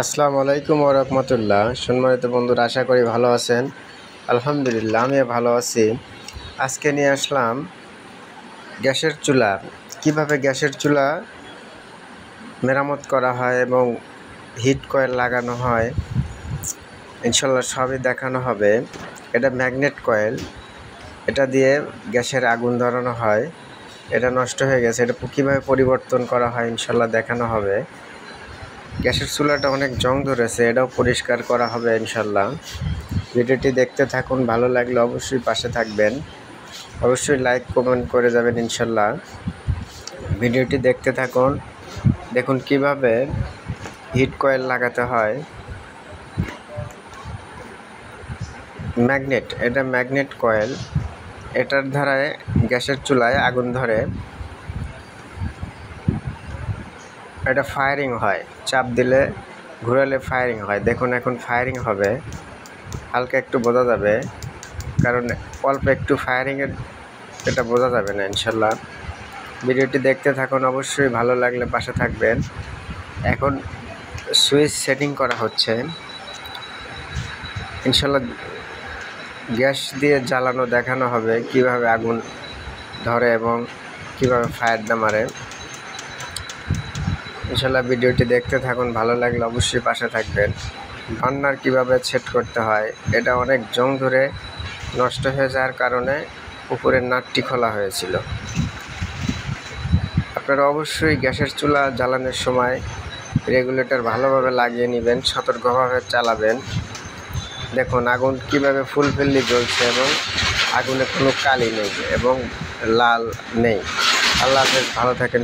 আসসালামু আলাইকুম ওয়া রাহমাতুল্লাহ। সম্মানিত বন্ধুরা, আশা করি ভালো আছেন। আলহামদুলিল্লাহ আমিও ভালো আছি। আজকে নিয়ে আসলাম গ্যাসের চুলা, কিভাবে গ্যাসের চুলা মেরামত করা হয় এবং হিট কয়েল লাগানো হয় ইনশাল্লাহ সবই দেখানো হবে। এটা ম্যাগনেট কয়েল, এটা দিয়ে গ্যাসের আগুন ধরানো হয়। এটা নষ্ট হয়ে গেছে, এটা কীভাবে পরিবর্তন করা হয় ইনশাল্লাহ দেখানো হবে। গ্যাসের চুলাটা অনেক জং ধরেছে, এটাও পরিষ্কার করা হবে ইনশাল্লাহ। ভিডিওটি দেখতে থাকুন, ভালো লাগলে অবশ্যই পাশে থাকবেন, অবশ্যই লাইক কমেন্ট করে যাবেন ইনশাল্লাহ। ভিডিওটি দেখতে থাকুন, দেখুন কিভাবে হিট কয়েল লাগাতে হয়। ম্যাগনেট, এটা ম্যাগনেট কয়েল, এটার দ্বারায় গ্যাসের চুলায় আগুন ধরে। এটা ফায়ারিং হয়, চাপ দিলে ঘোরালে ফায়ারিং হয়। দেখুন এখন ফায়ারিং হবে, হালকা একটু বোঝা যাবে, কারণ অল্প একটু ফায়ারিংয়ের এটা বোঝা যাবে না ইনশাল্লাহ। ভিডিওটি দেখতে থাকুন, অবশ্যই ভালো লাগলে পাশে থাকবেন। এখন সুইচ সেটিং করা হচ্ছে ইনশাল্লাহ। গ্যাস দিয়ে জ্বালানো দেখানো হবে, কিভাবে আগুন ধরে এবং কিভাবে ফায়ারটা মারে ইনশাল্লাহ। ভিডিওটি দেখতে থাকুন, ভালো লাগলে অবশ্যই পাশে থাকবেন। বার্নার কিভাবে সেট করতে হয়, এটা অনেক জং ধরে নষ্ট হয়ে যাওয়ার কারণে উপরের নাটটি খোলা হয়েছিল। আপনারা অবশ্যই গ্যাসের চুলা জ্বালানোর সময় রেগুলেটর ভালোভাবে লাগিয়ে নেবেন, সতর্কভাবে চালাবেন। দেখুন আগুন কিভাবে ফুলফিল্লি জ্বলছে এবং আগুনে কোনো কালি নেই এবং লাল নেই। আল্লাহ হাফেজ, ভালো থাকেন।